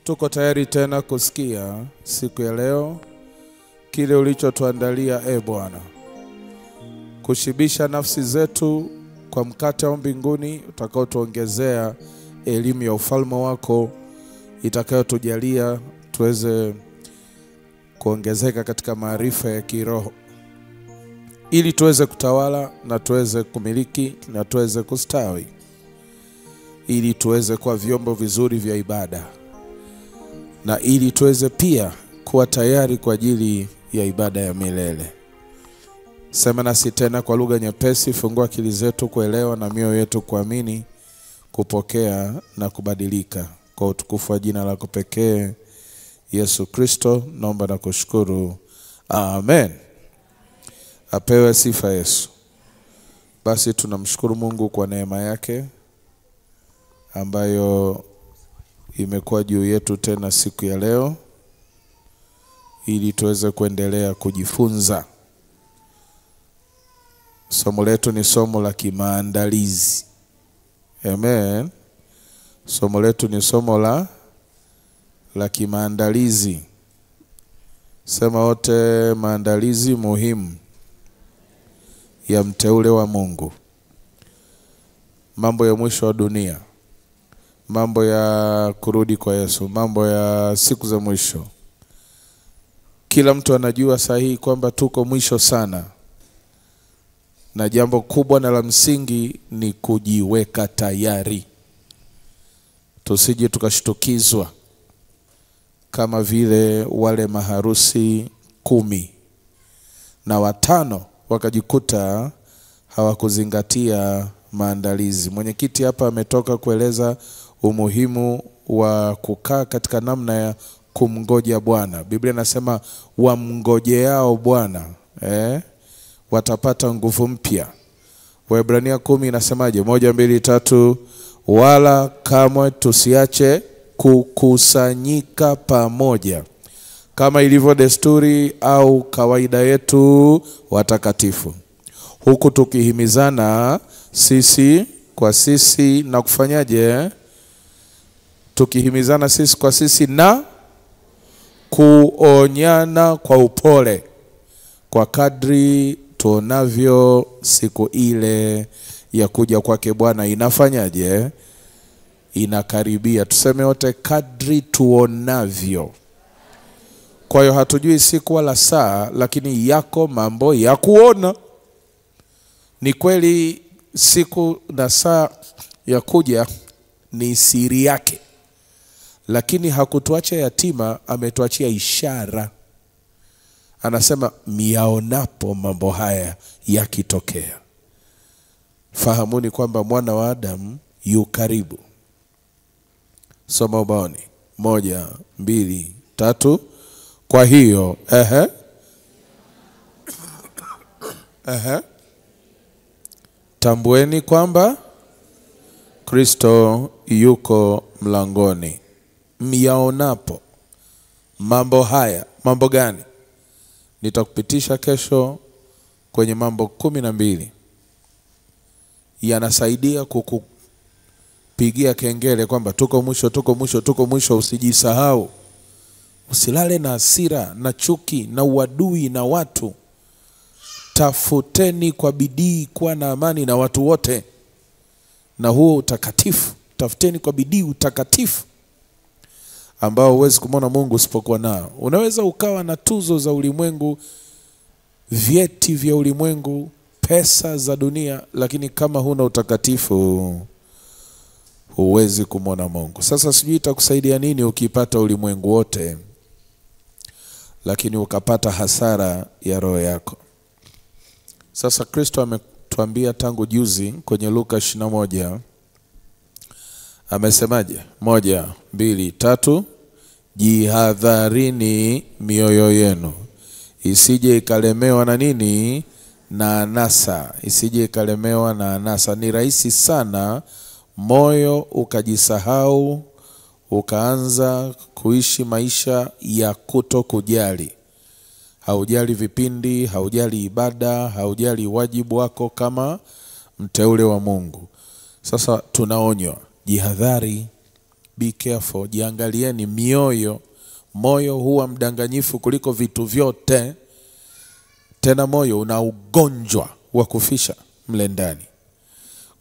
Tuko tayari tena kusikia siku ya leo kile ulichotuandalia Bwana. Kushibisha nafsi zetu kwa mkate wa mbinguni utakao tuongezea elimu ya ufalme wako, itakayo tujalia tuweze kuongezeka katika maarifa ya kiroho, ili tuweze kutawala na tuweze kumiliki na tuweze kustawi, ili tuweze kuwa vyombo vizuri vya ibada, na ili tuweze pia kuwa tayari kwa ajili ya ibada ya milele. Sema nasi tena kwa lugha nyepesi, fungua akili zetu kuelewa na mioyo yetu kuamini, kupokea na kubadilika, kwa utukufu wa jina lako pekee Yesu Kristo naomba na kushukuru. Amen. Apewe sifa Yesu. Basi tunamshukuru Mungu kwa neema yake ambayo imekuwa juu yetu tena siku ya leo, ili tuweze kuendelea kujifunza. Somo letu ni somo la kimaandalizi. Amen. Somo letu ni somo la kimaandalizi. Sema wote, maandalizi muhimu ya mteule wa Mungu. Mambo ya mwisho wa dunia, mambo ya kurudi kwa Yesu, mambo ya siku za mwisho. Kila mtu anajua sahihi kwamba tuko mwisho sana, na jambo kubwa na la msingi ni kujiweka tayari. Tusije tukashtukizwa kama vile wale maharusi 10 na 5 wakajikuta hawakuzingatia maandalizi. Mwenyekiti hapa ametoka kueleza umuhimu wa kukaa katika namna ya kumngoja Bwana. Biblia inasema wamngojeao Bwana watapata nguvu mpya. Waebrania 10 inasemaje? 1, 2, 3, wala kamwe tusiache kukusanyika pamoja kama ilivyo desturi au kawaida yetu watakatifu, huku tukihimizana sisi kwa sisi na kufanyaje? Tukihimizana sisi kwa sisi na kuonyana kwa upole, kwa kadri tuonavyo siku ile ya kuja kwake Bwana inafanyaje? Inakaribia. Tuseme wote, kadri tuonavyo. Kwa hiyo hatujui siku wala saa, lakini yako mambo ya kuona. Ni kweli siku na saa ya kuja ni siri yake, lakini hakutuacha yatima, ametuachia ishara. Anasema miaonapo mambo haya yakitokea, fahamuni kwamba mwana wa Adamu yu karibu. Soma ubaoni. 1, 2, 3. Kwa hiyo tambueni kwamba Kristo yuko mlangoni. Miaonapo mambo haya. Mambo gani? Nitakupitisha kesho kwenye mambo 12 yanasaidia kukupigia kengele kwamba tuko mwisho, tuko mwisho, tuko mwisho. Usijisahau. Usilale na hasira na chuki na uadui na watu. Tafuteni kwa bidii kuwa na amani na watu wote, na huo utakatifu. Tafuteni kwa bidii utakatifu ambao huwezi kumwona Mungu usipokuwa nao. Unaweza ukawa na tuzo za ulimwengu, vyeti vya ulimwengu, pesa za dunia, lakini kama huna utakatifu huwezi kumwona Mungu. Sasa sijui itakusaidia nini ukipata ulimwengu wote lakini ukapata hasara ya roho yako. Sasa Kristo ametuambia tangu juzi kwenye Luka 21. Amesemaje? 1, 2, 3. Jihadharini mioyo yenu isije ikalemewa na nini? Na anasa. Isije ikalemewa na anasa. Ni rahisi sana moyo ukajisahau, ukaanza kuishi maisha ya kuto kujali. Haujali vipindi, haujali ibada, haujali wajibu wako kama mteule wa Mungu. Sasa tunaonywa, jihadhari. be careful, jiangalieni mioyo. Moyo huwa mdanganyifu kuliko vitu vyote. Tena moyo una ugonjwa wa kufisha mle ndani.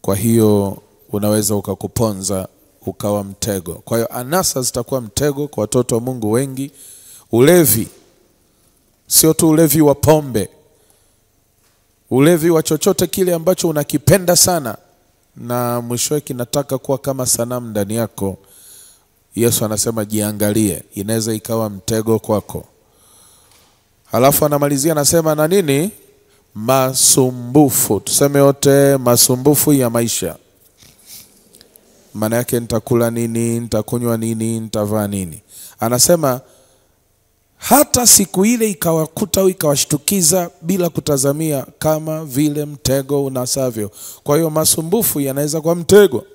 Kwa hiyo unaweza ukakuponza ukawa mtego. Kwa hiyo anasa zitakuwa mtego kwa watoto wa Mungu wengi. Ulevi, sio tu ulevi wa pombe, ulevi wa chochote kile ambacho unakipenda sana na mwishowe kinataka kuwa kama sanamu ndani yako. Yesu anasema jiangalie, inaweza ikawa mtego kwako. Halafu anamalizia anasema na nini? Masumbufu. Tuseme yote, masumbufu ya maisha. Maana yake nitakula nini, nitakunywa nini, nitavaa nini. Anasema hata siku ile ikawakuta au ikawashtukiza bila kutazamia, kama vile mtego unasavyo. Kwa hiyo masumbufu yanaweza kuwa mtego.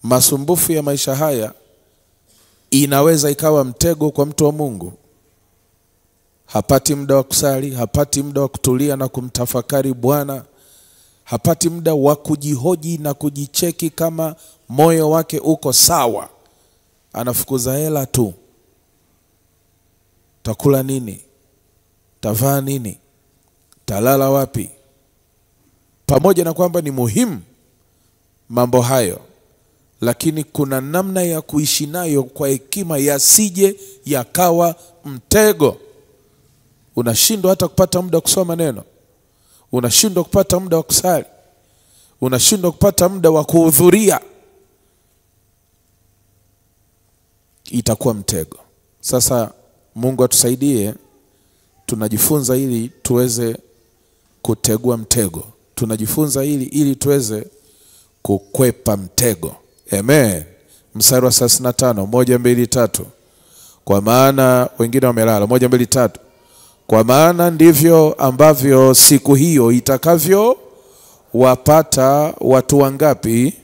Masumbufu ya maisha haya inaweza ikawa mtego kwa mtu wa Mungu. Hapati muda wa kusali, hapati muda wa kutulia na kumtafakari Bwana, hapati muda wa kujihoji na kujicheki kama moyo wake uko sawa. Anafukuza hela tu. Takula nini? Tavaa nini? Talala wapi? Pamoja na kwamba ni muhimu mambo hayo, lakini kuna namna ya kuishi nayo kwa hekima, yasije yakawa mtego. Unashindwa hata kupata muda kusoma neno. Unashindwa kupata muda wa kusali. Unashindwa kupata muda wa kuhudhuria. Itakuwa mtego. Sasa Mungu atusaidie, tunajifunza ili tuweze kutegua mtego. Tunajifunza ili tuweze kukwepa mtego. Amen. Mstari wa 35, 1, 2, 3. Kwa maana wengine wamelala. 1, 2, 3. Kwa maana ndivyo ambavyo siku hiyo itakavyo wapata watu wangapi?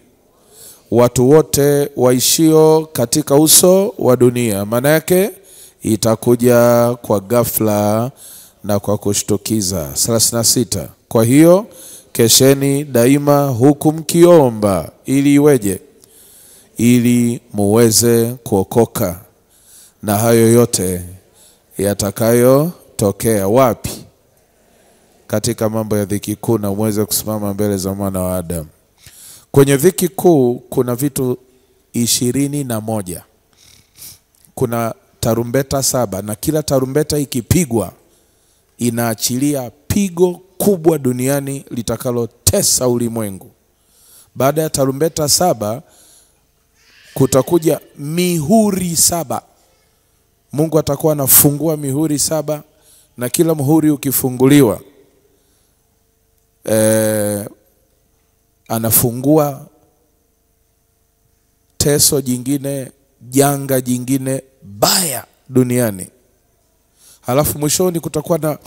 Watu wote waishio katika uso wa dunia. Maana yake itakuja kwa ghafla na kwa kushtukiza. 36. Kwa hiyo kesheni daima huku mkiomba, ili iweje? Ili muweze kuokoka na hayo yote yatakayotokea. Wapi? Katika mambo ya dhiki kuu, na muweze kusimama mbele za mwana wa Adamu. Kwenye dhiki kuu kuna vitu 21. Kuna tarumbeta 7, na kila tarumbeta ikipigwa inaachilia pigo kubwa duniani litakalotesa ulimwengu. Baada ya tarumbeta 7 kutakuja mihuri 7. Mungu atakuwa anafungua mihuri 7, na kila muhuri ukifunguliwa anafungua teso jingine, janga jingine baya duniani. Halafu mwishoni kutakuwa na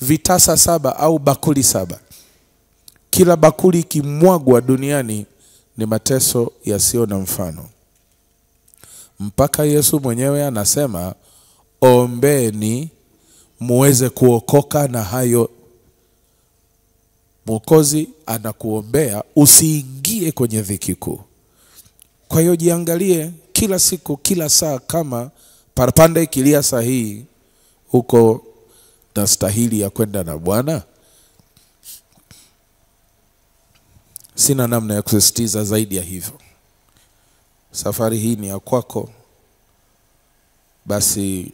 vitasa 7 au bakuli 7. Kila bakuli kimwagwa duniani ni mateso yasiyo na mfano. Mpaka Yesu mwenyewe anasema ombeni muweze kuokoka na hayo. Mwokozi anakuombea usiingie kwenye dhiki kuu. Kwa hiyo jiangalie kila siku, kila saa, kama parapanda ikilia sahihi, huko na stahili ya kwenda na Bwana. Sina namna ya kusisitiza zaidi ya hivyo. Safari hii ni ya kwako. Basi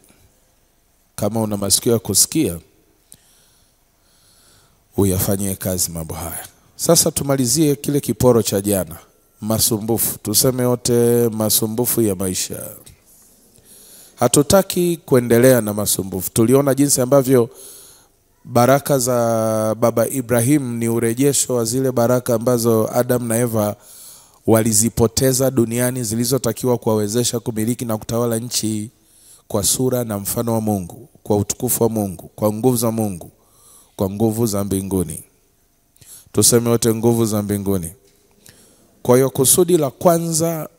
kama una masikio ya kusikia, uyafanyie kazi mambo haya. Sasa tumalizie kile kiporo cha jana, masumbufu. Tuseme yote, masumbufu ya maisha. Hatutaki kuendelea na masumbufu. Tuliona jinsi ambavyo baraka za baba Ibrahim ni urejesho wa zile baraka ambazo Adam na Eva walizipoteza duniani, zilizotakiwa kuwawezesha kumiliki na kutawala nchi kwa sura na mfano wa Mungu, kwa utukufu wa Mungu, kwa nguvu za Mungu, kwa nguvu za mbinguni. Tuseme wote, nguvu za mbinguni. Kwa hiyo kusudi la kwanza,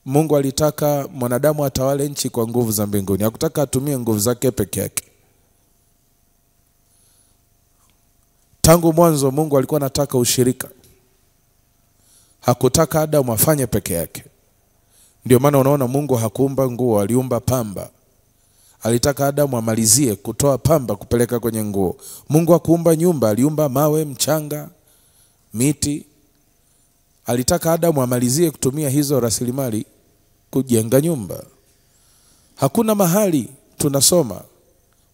Mungu alitaka mwanadamu atawale nchi kwa nguvu za mbinguni. Hakutaka atumie nguvu zake peke yake. Tangu mwanzo Mungu alikuwa anataka ushirika. Hakutaka Adamu afanye peke yake. Ndio maana unaona Mungu hakuumba nguo, aliumba pamba. Alitaka Adamu amalizie kutoa pamba kupeleka kwenye nguo. Mungu hakuumba nyumba, aliumba mawe, mchanga, miti. Alitaka Adamu amalizie kutumia hizo rasilimali kujenga nyumba. Hakuna mahali tunasoma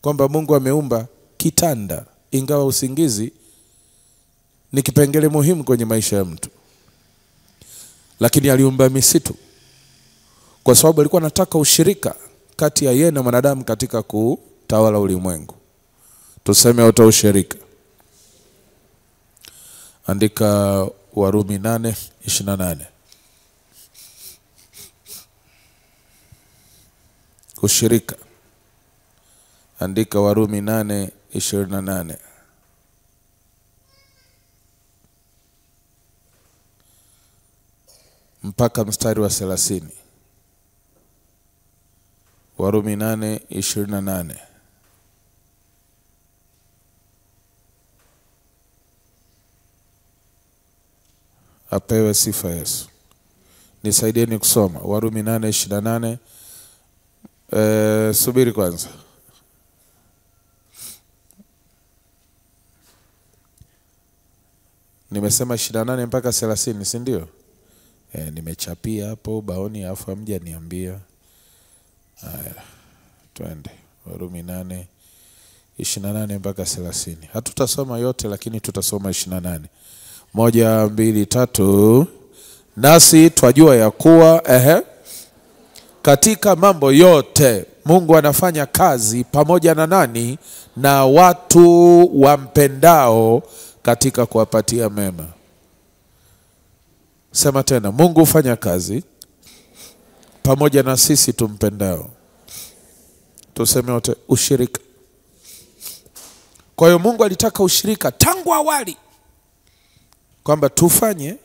kwamba Mungu ameumba kitanda, ingawa usingizi ni kipengele muhimu kwenye maisha ya mtu. Lakini aliumba misitu kwa sababu alikuwa anataka ushirika kati ya yeye na mwanadamu katika kutawala ulimwengu. Tuseme wote ushirika. Andika Warumi 8:28. Ushirika. Andika Warumi 8:28. Mpaka mstari wa 30. Warumi 8:28. Apewe sifa Yesu. Nisaidieni kusoma Warumi 8:28. Subiri kwanza. Nimesema 28 mpaka 30, si ndio? Nimechapia hapo baoni afu mje niambia. Haya. Twende. Warumi 8:28 mpaka 30. Hatutasoma yote lakini tutasoma 28. 1, 2, 3. Nasi twajua ya kuwa katika mambo yote Mungu anafanya kazi pamoja na nani? Na watu wampendao katika kuwapatia mema. Sema tena, Mungu hufanya kazi pamoja na sisi tumpendao. Tuseme wote ushirika. Kwa hiyo Mungu alitaka ushirika tangu awali, kwamba tufanye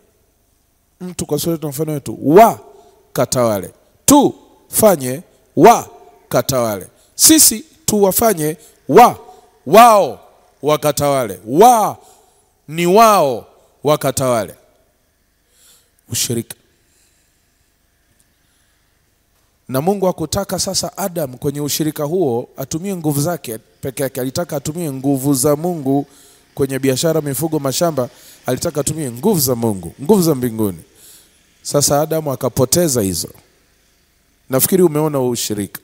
mtu kwa sura na mfano wetu, wa katawale. Tufanye wa katawale. Sisi tuwafanye wao wakatawale. Ni wao wakatawale. Ushirika. Na Mungu hakutaka sasa Adam kwenye ushirika huo atumie nguvu zake peke yake. Alitaka atumie nguvu za Mungu kwenye biashara, mifugo, mashamba. Alitaka atumie nguvu za Mungu, nguvu za mbinguni. Sasa Adam akapoteza hizo. Nafikiri umeona ushirika.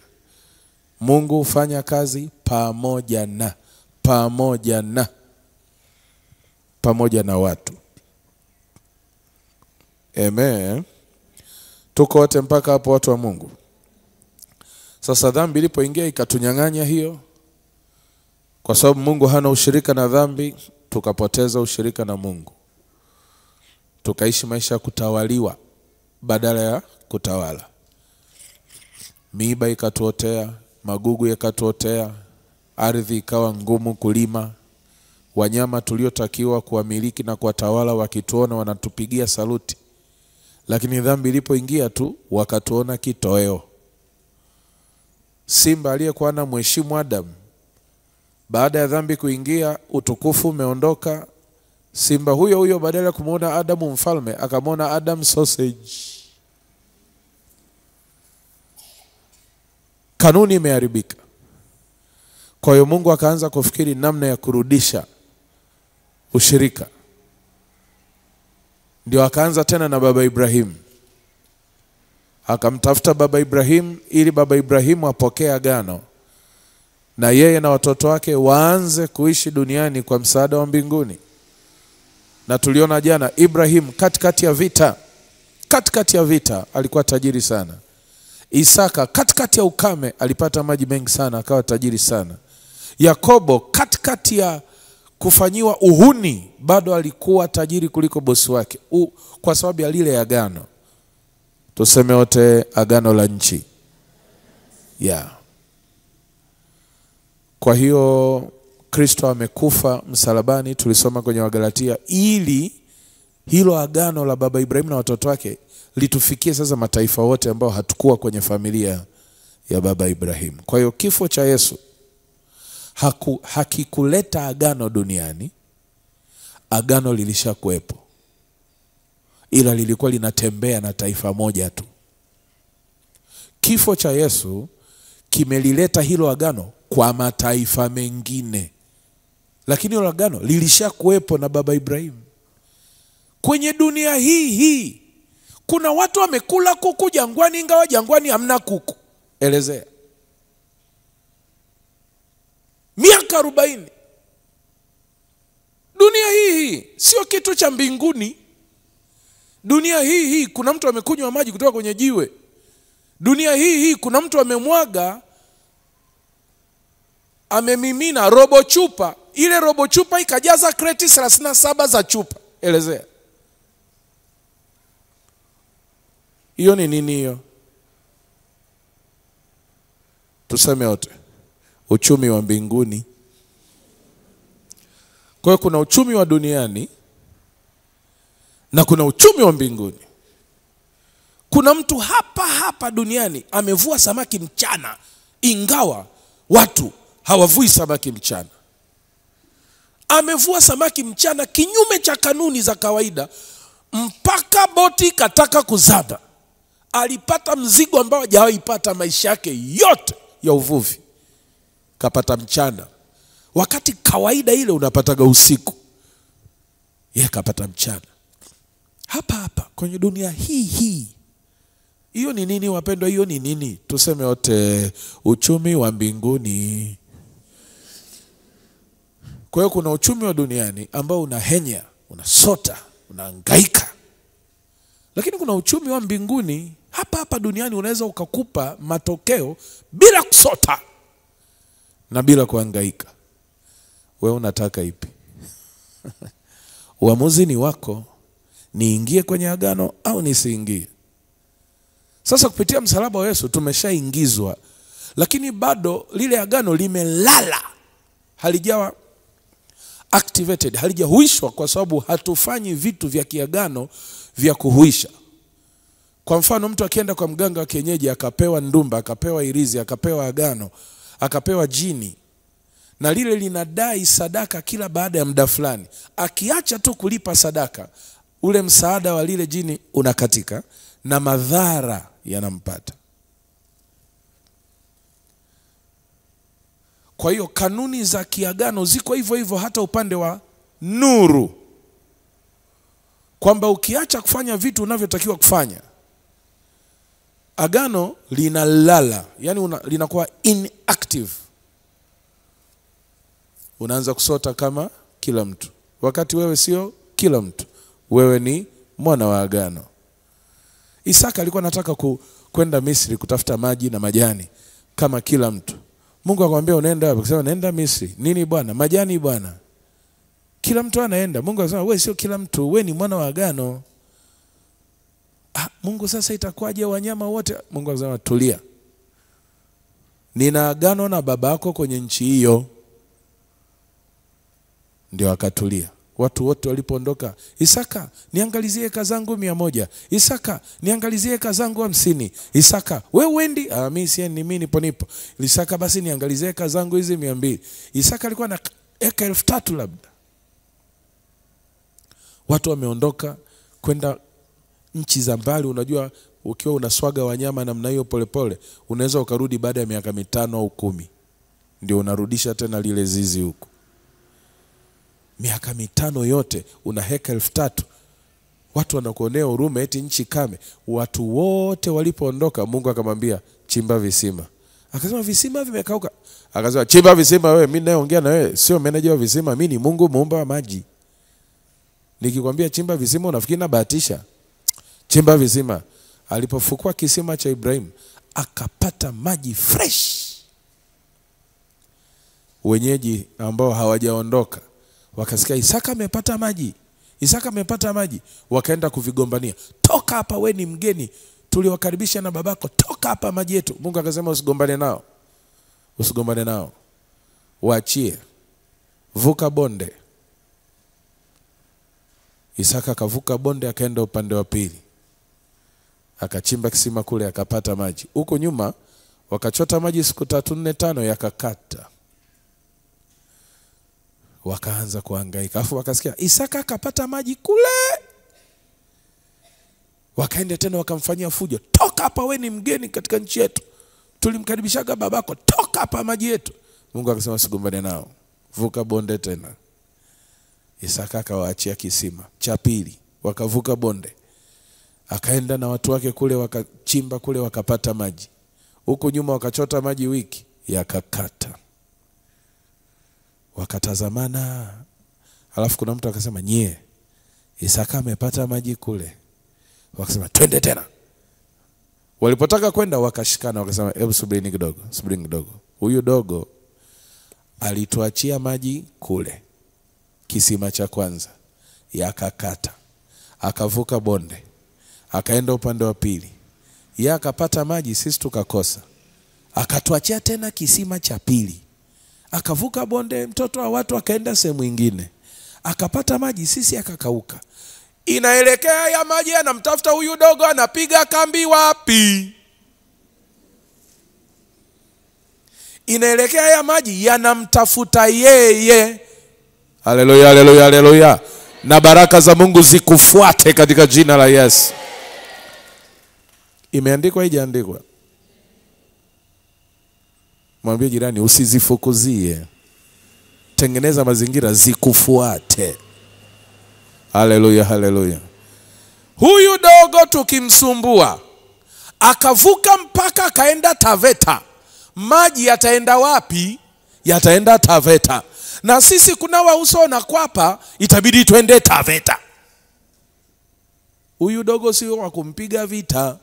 Mungu hufanya kazi pamoja na watu. Amen. Tuko wote mpaka hapo watu wa Mungu. Sasa dhambi ilipoingia ikatunyang'anya hiyo. Kwa sababu Mungu hana ushirika na dhambi, tukapoteza ushirika na Mungu. Tukaishi maisha ya kutawaliwa badala ya kutawala. Miiba ikatuotea, magugu yakatuotea, ardhi ikawa ngumu kulima. Wanyama tuliotakiwa kuwamiliki na kuwatawala wakituona wanatupigia saluti. Lakini dhambi ilipoingia tu wakatuona kitoweo. Simba aliyekuwa na mheshimu Adam, baada ya dhambi kuingia utukufu umeondoka. Simba huyo badala ya kumuona Adamu mfalme akamwona Adam sausage. Kanuni imeharibika. Kwa hiyo Mungu akaanza kufikiri namna ya kurudisha ushirika. Ndio akaanza tena na baba Ibrahim. Akamtafuta baba Ibrahim ili baba Ibrahim apokee agano na yeye na watoto wake waanze kuishi duniani kwa msaada wa mbinguni. Na tuliona jana Ibrahim katikati ya vita alikuwa tajiri sana. Isaka katikati ya ukame alipata maji mengi sana akawa tajiri sana. Yakobo katikati ya kufanyiwa uhuni bado alikuwa tajiri kuliko bosi wake kwa sababu ya lile agano. Tuseme wote agano la nchi. Kwa hiyo Kristo amekufa msalabani, tulisoma kwenye Wagalatia, ili hilo agano la baba Ibrahim na watoto wake litufikie sasa mataifa wote ambao hatukuwa kwenye familia ya baba Ibrahim. Kwa hiyo kifo cha Yesu hakikuleta agano duniani. Agano lilishakuwepo. ila lilikuwa linatembea na taifa moja tu. Kifo cha Yesu kimelileta hilo agano kwa mataifa mengine, lakini hilo agano lilishakuwepo na baba Ibrahim. Kwenye dunia hii kuna watu wamekula kuku jangwani, ingawa jangwani hamna kuku. Elezea. Miaka 40. Dunia hii sio kitu cha mbinguni. Dunia hii kuna mtu amekunywa maji kutoka kwenye jiwe. Dunia hii kuna mtu amemwaga, amemimina robo chupa. Ile robo chupa ikajaza kreti 37 za chupa. Elezea. Hiyo ni nini hiyo? Tuseme wote. Uchumi wa mbinguni. Kwa hiyo kuna uchumi wa duniani na kuna uchumi wa mbinguni. Kuna mtu hapa duniani amevua samaki mchana, ingawa watu hawavui samaki mchana. Amevua samaki mchana kinyume cha kanuni za kawaida, mpaka boti kataka kuzama. Alipata mzigo ambao hajawahi pata maisha yake yote ya uvuvi. Kapata mchana. Wakati kawaida ile unapataga usiku, yeye kapata mchana. Hapa kwenye dunia hii. Hiyo ni nini wapendwa? Hiyo ni nini? Tuseme wote, uchumi wa mbinguni. Kwa hiyo kuna uchumi wa duniani ambao unahenya, unasota, unahangaika. Lakini kuna uchumi wa mbinguni hapa duniani unaweza ukakupa matokeo bila kusota na bila kuhangaika. Wewe unataka ipi? Uamuzi ni wako. Niingie kwenye agano au nisiingie? Sasa kupitia msalaba wa Yesu tumeshaingizwa, lakini bado lile agano limelala, halijawa activated, halijahuishwa, kwa sababu hatufanyi vitu vya kiagano vya kuhuisha. Kwa mfano, mtu akienda kwa mganga wa kienyeji akapewa ndumba, akapewa irizi, akapewa agano, akapewa jini, na lile linadai sadaka kila baada ya muda fulani. Akiacha tu kulipa sadaka, ule msaada wa lile jini unakatika na madhara yanampata. Kwa hiyo kanuni za kiagano ziko hivyo hata upande wa nuru, kwamba ukiacha kufanya vitu unavyotakiwa kufanya, agano linalala, yani linakuwa inactive. Unaanza kusota kama kila mtu, wakati wewe sio kila mtu. Wewe ni mwana wa agano. Isaka alikuwa anataka kwenda Misri kutafuta maji na majani kama kila mtu. Mungu akamwambia unaenda wapi? Akasema naenda Misri. Nini bwana? Majani bwana. Kila mtu anaenda. Mungu akasema wewe sio kila mtu, wewe ni mwana wa agano. Mungu sasa itakuwaje wanyama wote? Mungu akasema tulia. Nina agano na babako kwenye nchi hiyo. Ndio akatulia. Watu wote walipoondoka, Isaka niangalizie eka zangu 100. Isaka niangalizie eka zangu 50. Isaka wewe uendi? Mimi siendi, mimi nipo. Isaka basi niangalizie eka zangu hizi 200. Isaka alikuwa na eka 3000 labda. Watu wameondoka kwenda nchi za mbali. Unajua ukiwa unaswaga wanyama namna hiyo polepole, unaweza ukarudi baada ya miaka 5 au 10. Ndio unarudisha tena lile zizi huko. Miaka 5 yote una heka 3000. Watu wanakuonea huruma eti nchi kame. Watu wote walipoondoka, Mungu akamwambia chimba visima. Akasema visima vimekauka. Akasema chimba visima wewe, mimi nayeongea na wewe sio meneja wa visima, mimi ni Mungu muumba wa maji. Nikikwambia chimba visima unafikiri nabahatisha? Chimba visima. Alipofukua kisima cha Ibrahim, akapata maji fresh. Wenyeji ambao hawajaondoka wakasikia Isaka amepata maji. Isaka amepata maji. Wakaenda kuvigombania. Toka hapa, wewe ni mgeni. Tuliwakaribisha na babako. Toka hapa, maji yetu. Mungu akasema usigombane nao. Usigombane nao. Waachie. Vuka bonde. Isaka akavuka bonde akaenda upande wa pili. Akachimba kisima kule akapata maji. Huko nyuma wakachota maji siku 3, 4, 5 yakakata. Wakaanza kuhangaika. Afu wakasikia Isaka akapata maji kule. Wakaenda tena wakamfanyia fujo. Toka hapa, we ni mgeni katika nchi yetu. Tulimkaribishaga babako, toka hapa maji yetu. Mungu akasema sigombane nao. Vuka bonde tena. Isaka akawaachia kisima cha pili, wakavuka bonde. Akaenda na watu wake kule, wakachimba kule, wakapata maji. Huko nyuma wakachota maji wiki, yakakata. Wakatazamana. Alafu kuna mtu akasema, "Nyie, Isaka amepata maji kule." Wakasema, "Twende tena." Walipotaka kwenda wakashikana, wakasema, "Hebu subiri kidogo. Huyu dogo alituachia maji kule kisima cha kwanza, yakakata. Akavuka bonde, akaenda upande wa pili. Yeye akapata maji, sisi tukakosa. Akatuachia tena kisima cha pili. Akavuka bonde, mtoto wa watu akaenda sehemu nyingine. Akapata maji, sisi akakauka. Inaelekea ya maji anamtafuta huyu dogo, anapiga kambi wapi? Inaelekea ya maji yanamtafuta yeye. Haleluya, haleluya, haleluya. Na baraka za Mungu zikufuate katika jina la Yesu. Imeandikwa, haijaandikwa? Mwambie jirani, usizifukuzie. Tengeneza mazingira zikufuate. Haleluya, haleluya. Huyu dogo tukimsumbua, akavuka mpaka akaenda Taveta. Maji yataenda wapi? Yataenda Taveta. Na sisi kunawa uso na kwapa, itabidi twende Taveta. Huyu dogo sio wa kumpiga vita.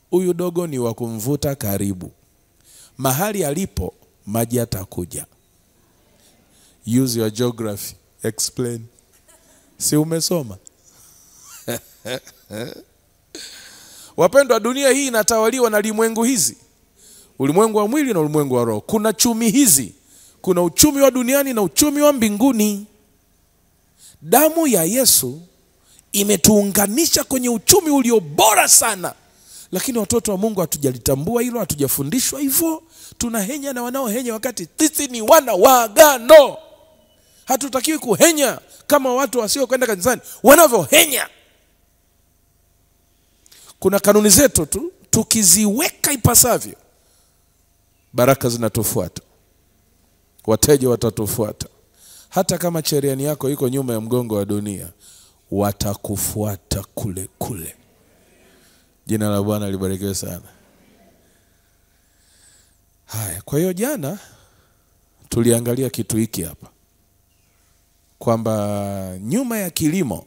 Huyu dogo ni wa kumvuta karibu. Mahali alipo maji yatakuja. Use your geography. Explain. Si umesoma? Wapendwa, dunia hii inatawaliwa na limwengu hizi. Ulimwengu wa mwili na ulimwengu wa roho. Kuna chumi hizi. Kuna uchumi wa duniani na uchumi wa mbinguni. Damu ya Yesu imetuunganisha kwenye uchumi ulio bora sana. Lakini watoto wa Mungu hatujalitambua hilo, hatujafundishwa hivyo. Tunahenya na wanaohenya wakati sisi ni wana wa agano. Hatutakiwi kuhenya kama watu wasio kwenda kanisani wanavyohenya. Kuna kanuni zetu tu, tukiziweka ipasavyo, baraka zinatufuata. Wateja watatufuata. Hata kama cherehani yako iko nyuma ya mgongo wa dunia, watakufuata kule kule. Jina la Bwana libarikiwe sana. Haya, kwa hiyo jana tuliangalia kitu hiki hapa, kwamba nyuma ya kilimo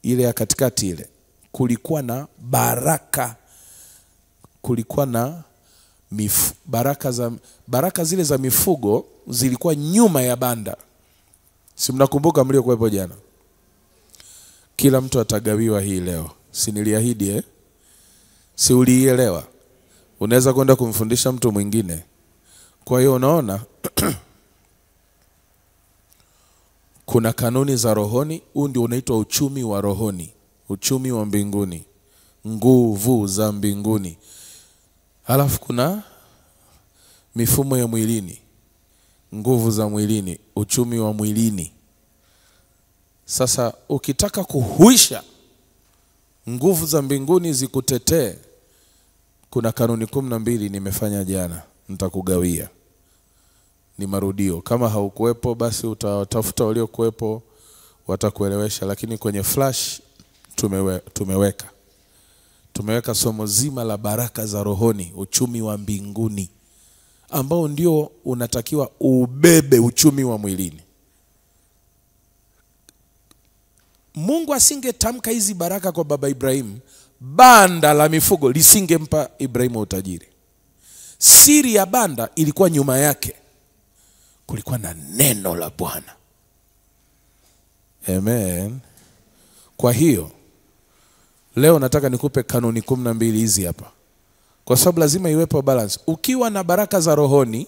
ile ya katikati ile kulikuwa na baraka. Kulikuwa na baraka zile za mifugo zilikuwa nyuma ya banda. Si mnakumbuka mliokuwepo jana? Kila mtu atagawiwa hii leo. Si niliahidi Si ulielewa? Unaweza kwenda kumfundisha mtu mwingine. Kwa hiyo unaona kuna kanuni za rohoni. Huu ndio unaitwa uchumi wa rohoni, uchumi wa mbinguni, nguvu za mbinguni. Halafu kuna mifumo ya mwilini, nguvu za mwilini, uchumi wa mwilini. Sasa ukitaka kuhuisha nguvu za mbinguni zikutetee, kuna kanuni 12 nimefanya jana, nitakugawia. Ni marudio. Kama haukuwepo basi utatafuta waliokuwepo watakuelewesha, lakini kwenye flash tumeweka somo zima la baraka za rohoni, uchumi wa mbinguni, ambao ndio unatakiwa ubebe uchumi wa mwilini. Mungu asingetamka hizi baraka kwa baba Ibrahim, banda la mifugo lisingempa Ibrahimu utajiri. Siri ya banda ilikuwa nyuma yake. Kulikuwa na neno la Bwana. Amen. Kwa hiyo leo nataka nikupe kanuni 12 hizi hapa, kwa sababu lazima iwepo balance. Ukiwa na baraka za rohoni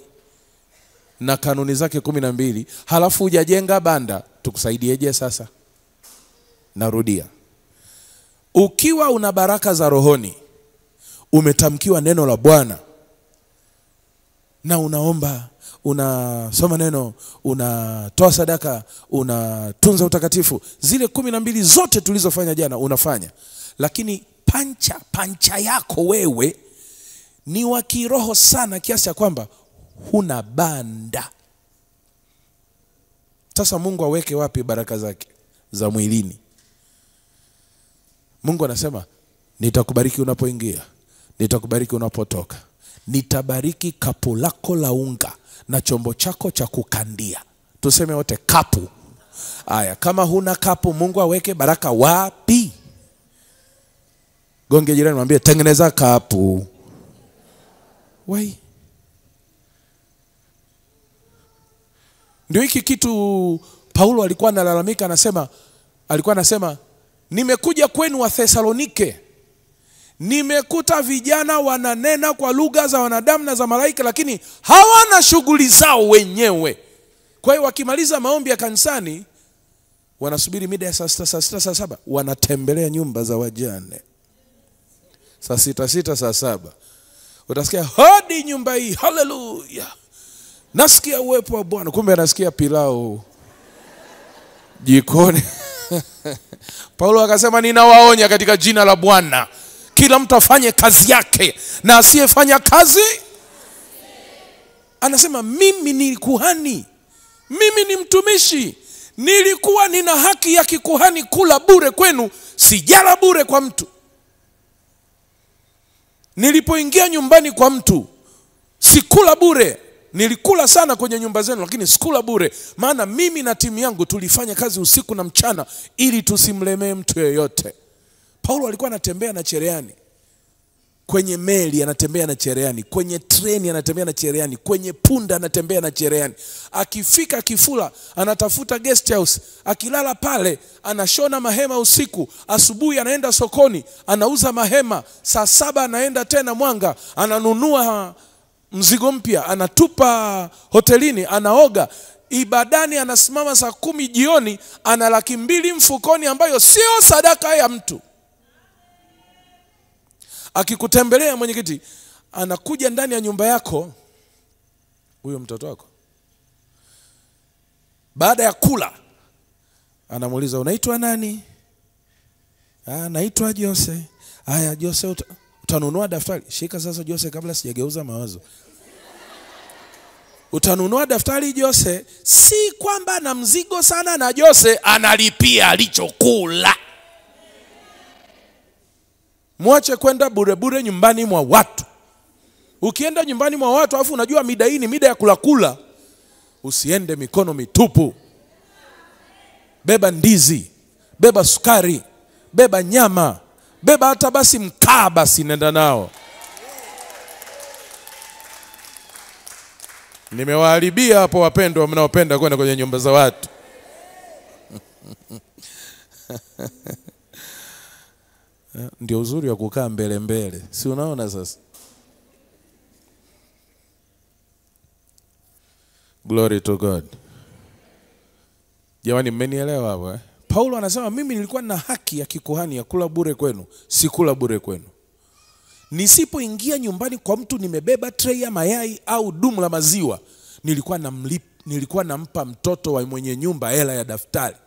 na kanuni zake 12, halafu hujajenga banda, tukusaidieje sasa? Narudia. Ukiwa una baraka za rohoni, umetamkiwa neno la Bwana, na unaomba, unasoma neno, unatoa sadaka, unatunza utakatifu, zile 12 zote tulizofanya jana unafanya, lakini pancha yako wewe ni wa kiroho sana kiasi cha kwamba huna banda. Sasa Mungu aweke wapi baraka zake za mwilini? Mungu anasema nitakubariki unapoingia, nitakubariki unapotoka, nitabariki kapu lako la unga na chombo chako cha kukandia. Tuseme wote kapu. Aya, kama huna kapu, Mungu aweke baraka wapi? Gonge jirani mwambie tengeneza kapu. Wai. Ndio hiki kitu Paulo alikuwa analalamika, alikuwa anasema nimekuja kwenu wa Thesalonike, nimekuta vijana wananena kwa lugha za wanadamu na za malaika, lakini hawana shughuli zao wenyewe. Kwa hiyo wakimaliza maombi ya kanisani, wanasubiri mida ya saa 6, saa 7, wanatembelea nyumba za wajane. Saa 6, saa 7. Utasikia hodi nyumba hii, haleluya, nasikia uwepo wa Bwana. Kumbe anasikia pilau jikoni. Paulo akasema ninawaonya katika jina la Bwana, kila mtu afanye kazi yake, na asiyefanya kazi. Anasema mimi ni kuhani, mimi ni mtumishi, nilikuwa nina haki ya kikuhani kula bure kwenu, sijala bure kwa mtu. Nilipoingia nyumbani kwa mtu sikula bure. Nilikula sana kwenye nyumba zenu, lakini sikula bure, maana mimi na timu yangu tulifanya kazi usiku na mchana ili tusimlemee mtu yeyote. Paulo alikuwa anatembea na cherehani. Kwenye meli anatembea na cherehani, kwenye treni anatembea na cherehani, kwenye punda anatembea na cherehani. Akifika Kifula anatafuta guest house, akilala pale anashona mahema usiku, asubuhi anaenda sokoni anauza mahema, saa 7 anaenda tena Mwanga ananunua mzigo mpya, anatupa hotelini, anaoga. Ibadani anasimama saa 10 jioni, ana 200,000 mfukoni ambayo sio sadaka ya mtu. Akikutembelea mwenyekiti, anakuja ndani ya nyumba yako, huyo mtoto wako, baada ya kula anamuuliza unaitwa nani? Naitwa Jose. Haya Jose, utanunua daftari? Shika sasa Jose, kabla sijageuza mawazo. Utanunua daftari Jose, si kwamba na mzigo sana, na Jose analipia alichokula. Mwache kwenda bure bure nyumbani mwa watu. Ukienda nyumbani mwa watu alafu unajua mida hii ni mida ya kula, usiende mikono mitupu. Beba ndizi, beba sukari, beba nyama, beba hata basi mkaa, basi nenda nao. Nimewaharibia hapo wapendwa mnaopenda kwenda kwenye nyumba za watu. Ndio uzuri wa kukaa mbele. Si unaona sasa? Glory to God. Jamani, mmenielewa hapo? Paulo anasema mimi nilikuwa na haki ya kikuhani ya kula bure kwenu, sikula bure kwenu. Nisipoingia nyumbani kwa mtu nimebeba tray ya mayai au dumu la maziwa, nilikuwa nampa mtoto wa mwenye nyumba hela ya daftari.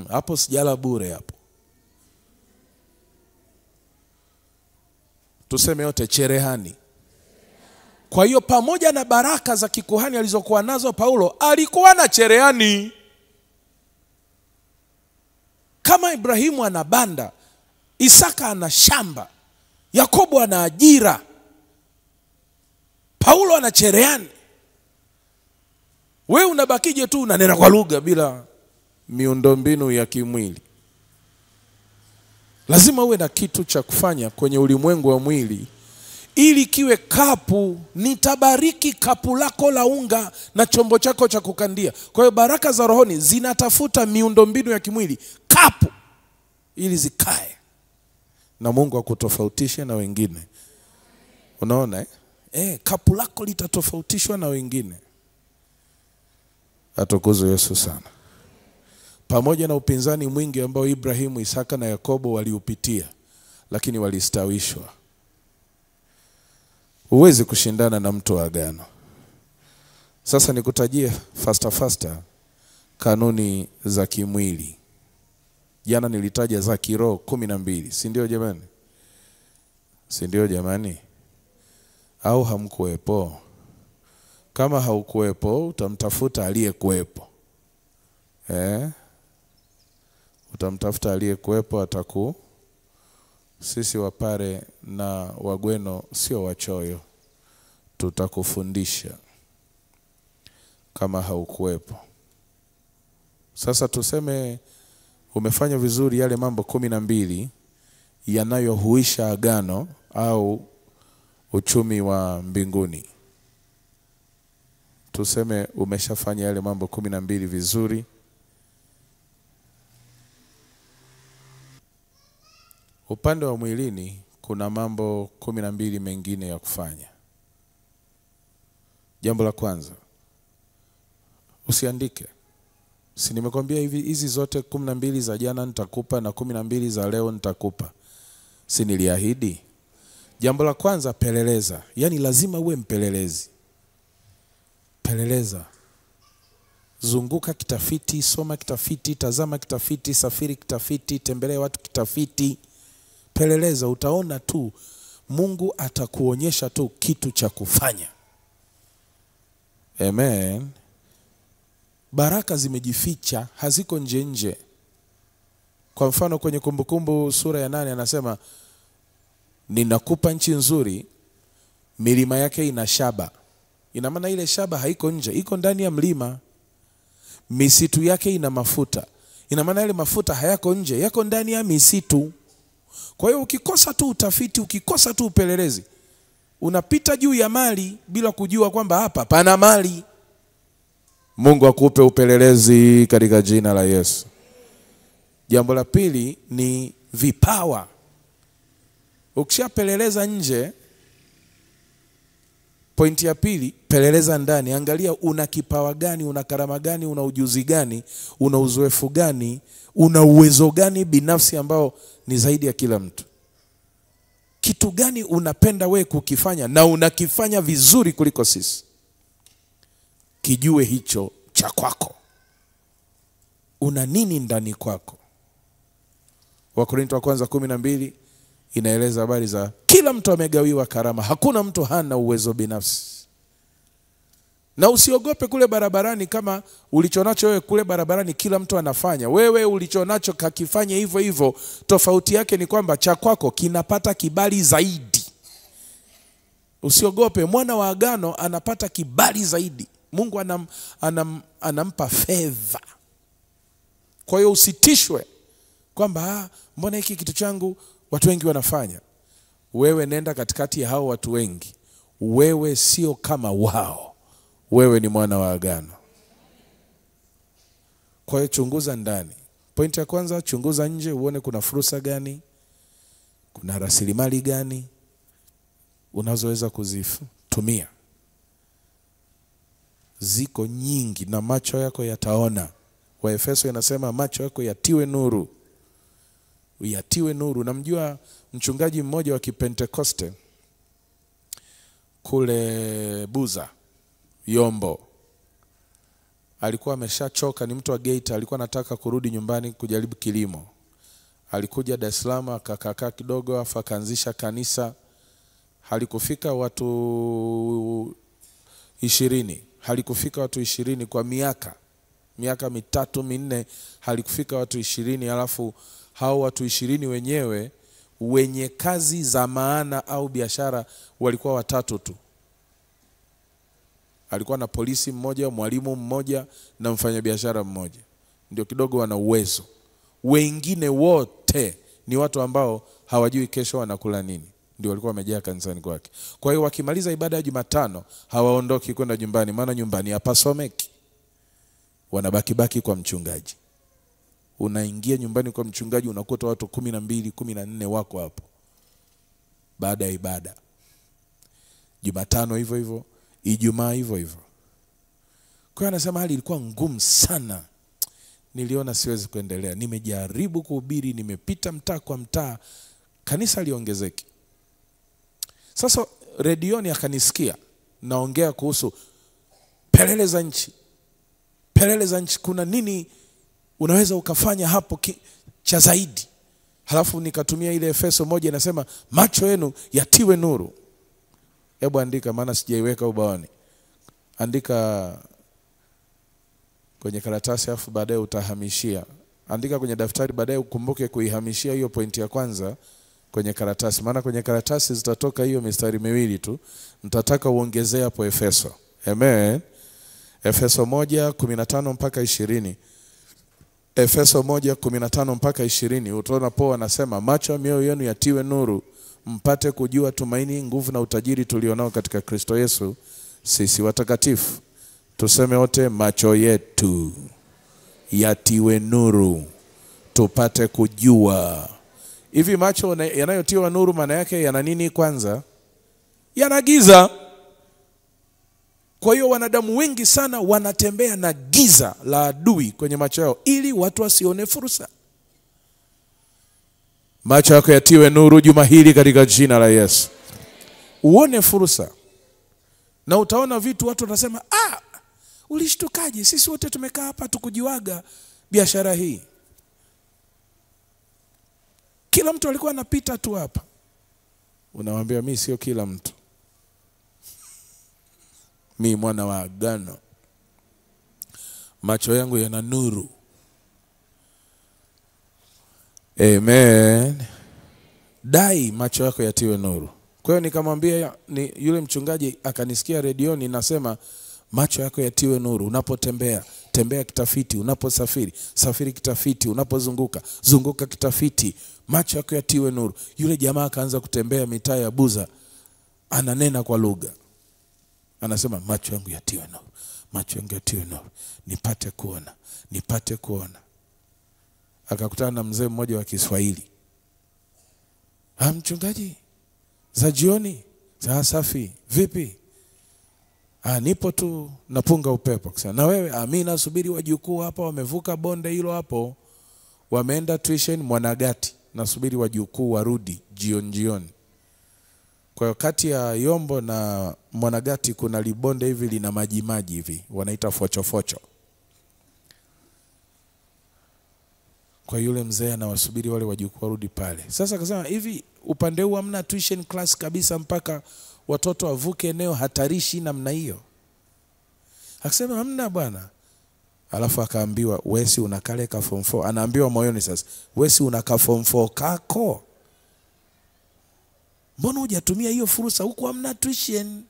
Hapo sijala bure hapo. Tuseme yote cherehani. Kwa hiyo pamoja na baraka za kikuhani alizokuwa nazo Paulo, alikuwa na cherehani. Kama Ibrahimu ana banda, Isaka ana shamba, Yakobo ana ajira, Paulo ana cherehani. Wewe unabakije tu unanena kwa lugha bila miundombinu ya kimwili? Lazima uwe na kitu cha kufanya kwenye ulimwengu wa mwili ili kiwe kapu. Nitabariki kapu lako la unga na chombo chako cha kukandia. Kwa hiyo baraka za rohoni zinatafuta miundombinu ya kimwili, kapu, ili zikae na Mungu akutofautishe na wengine. Unaona kapu lako litatofautishwa na wengine. Atukuzwe Yesu sana. Pamoja na upinzani mwingi ambao Ibrahimu, Isaka na Yakobo waliupitia, lakini walistawishwa. Huwezi kushindana na mtu wa agano. Sasa nikutajie faster kanuni za kimwili. Jana nilitaja za kiroho 12, si ndio jamani? Si ndio jamani? Au hamkuwepo? Kama haukuwepo utamtafuta aliyekuwepo. Utamtafuta aliyekuwepo ataku. Sisi Wapare na Wagweno sio wachoyo. Tutakufundisha kama haukuwepo. Sasa tuseme umefanya vizuri yale mambo 12 yanayohuisha agano au uchumi wa mbinguni. Tuseme umeshafanya yale mambo 12 vizuri. Upande wa mwilini kuna mambo 12 mengine ya kufanya. Jambo la kwanza, usiandike. Si nimekwambia hizi zote 12 za jana nitakupa na 12 za leo nitakupa. Si niliahidi? Jambo la kwanza, peleleza. Yaani lazima uwe mpelelezi. Peleleza. Zunguka kitafiti, soma kitafiti, tazama kitafiti, safiri kitafiti, tembelea watu kitafiti. Peleleza, utaona tu Mungu atakuonyesha tu kitu cha kufanya. Amen. Baraka zimejificha, haziko nje nje. Kwa mfano kwenye Kumbukumbu sura ya 8 anasema, ninakupa nchi nzuri, milima yake ina shaba. Ina maana ile shaba haiko nje, iko ndani ya mlima. Misitu yake ina mafuta. Ina maana ile mafuta hayako nje, yako ndani ya misitu. Kwa hiyo ukikosa tu utafiti, ukikosa tu upelelezi, unapita juu ya mali bila kujua kwamba hapa pana mali. Mungu akupe upelelezi katika jina la Yesu. Jambo la pili ni vipawa. Ukishapeleleza nje, pointi ya pili, peleleza ndani. Angalia una kipawa gani, una karama gani, una ujuzi gani, una uzoefu gani, una uwezo gani binafsi ambao ni zaidi ya kila mtu. Kitu gani unapenda wewe kukifanya na unakifanya vizuri kuliko sisi. Kijue hicho cha kwako. Una nini ndani kwako? Wakorintho wa kwanza 12 inaeleza habari za kila mtu amegawiwa karama. Hakuna mtu hana uwezo binafsi. Na usiogope kule barabarani kama ulichonacho wewe kule barabarani kila mtu anafanya. Wewe ulichonacho kakifanya hivyo hivyo. Tofauti yake ni kwamba cha kwako kinapata kibali zaidi. Usiogope, mwana wa agano anapata kibali zaidi. Mungu anampa favor. Kwa hiyo usitishwe kwamba mbona hiki kitu changu watu wengi wanafanya. Wewe nenda katikati ya hao watu wengi. Wewe sio kama wao. Wewe ni mwana wa agano. Kwa hiyo chunguza ndani. Pointi ya kwanza, chunguza nje uone kuna fursa gani, kuna rasilimali gani unazoweza kuzitumia. Ziko nyingi na macho yako yataona. Waefeso inasema macho yako yatiwe nuru. Yatiwe nuru. Namjua mchungaji mmoja wa Kipentekoste kule Buza, Yombo. Alikuwa ameshachoka, ni mtu wa Geita, alikuwa anataka kurudi nyumbani kujaribu kilimo. Alikuja Dar es Salaam akakaa kidogo afa akaanzisha kanisa. Halikufika watu 20. Halikufika watu 20 kwa miaka 3 4 halikufika watu 20. Alafu hao watu 20 wenyewe wenye kazi za maana au biashara walikuwa 3 tu. Alikuwa na polisi mmoja, mwalimu mmoja na mfanyabiashara mmoja. Ndio kidogo wana uwezo. Wengine wote ni watu ambao hawajui kesho wanakula nini. Ndio walikuwa wamejaa kanisani kwake. Kwa hiyo wakimaliza ibada ya Jumatano hawaondoki kwenda nyumbani, maana nyumbani hapasomeki. Wanabaki kwa mchungaji. Unaingia nyumbani kwa mchungaji unakuta watu 12, 14 wako hapo. Baada ya ibada. Jumatano hivyo hivyo, Ijumaa hivyo hivyo. Kwa hiyo anasema hali ilikuwa ngumu sana. Niliona siwezi kuendelea. Nimejaribu kuhubiri, nimepita mtaa kwa mtaa, kanisa liongezeki. Sasa redioni akanisikia naongea kuhusu peleleza nchi. Peleleza nchi, kuna nini unaweza ukafanya hapo cha zaidi. Halafu nikatumia ile Efeso 1 inasema macho yenu yatiwe nuru. Hebu andika, maana sijaiweka ubaoni. Andika kwenye karatasi afu baadaye utahamishia. Andika kwenye daftari, baadaye ukumbuke kuihamishia hiyo pointi ya kwanza kwenye karatasi. Maana kwenye karatasi zitatoka hiyo mistari miwili tu. Nitataka uongezea hapo Efeso. Amen. Efeso 1:15 mpaka 20. Efeso 1:15 mpaka 20. Utaona Paulo anasema macho ya mioyo yenu yatiwe nuru, mpate kujua tumaini, nguvu na utajiri tulionao katika Kristo Yesu sisi watakatifu. Tuseme wote, macho yetu yatiwe nuru tupate kujua. Hivi macho yanayotiwa nuru maana yake yana nini kwanza? Yana giza. Kwa hiyo wanadamu wengi sana wanatembea na giza la adui kwenye macho yao ili watu wasione fursa. Macho yako yatiwe nuru juma hili katika jina la Yesu. Uone fursa. Na utaona vitu watu watasema, ulishtukaje? Sisi wote tumekaa hapa tukujiwaga biashara hii. Kila mtu alikuwa anapita tu hapa. Unamwambia mimi sio kila mtu. Mimi mwana wa agano. Macho yangu yana nuru. Amen. Dai macho yako yatiwe nuru. Kwa hiyo nikamwambia yule mchungaji akanisikia redioni nasema macho yako yatiwe nuru. Unapotembea, tembea kitafiti. Unaposafiri, safiri kitafiti. Unapozunguka, zunguka kitafiti. Macho yako yatiwe nuru. Yule jamaa akaanza kutembea mitaa ya Buza, ananena kwa lugha. Anasema macho yangu yatiwe nuru. Macho yangu yatiwe nuru. Nipate kuona. Nipate kuona. Akakutana na mzee mmoja wa Kiswahili. Mchungaji, za jioni, za safi, vipi? Nipo tu napunga upepo. Kisha na wewe? Mimi nasubiri wajukuu hapa wamevuka bonde hilo hapo. Wameenda tuition Mwanagati. Nasubiri wajukuu warudi jioni. Kwa hiyo kati ya Yombo na Mwanagati kuna libonde hivi lina maji hivi, wanaita focho. Kwa yule mzee anawasubiri wale wajukuu warudi pale. Sasa akasema hivi, upande huu hamna tuition class kabisa mpaka watoto wavuke eneo hatarishi namna hiyo? Akasema hamna bwana. Alafu akaambiwa wewe si unakale ka form 4. Anaambiwa moyoni sasa, wewe si unaka form 4 kako? Mbona hujatumia hiyo fursa? Huko hamna tuition.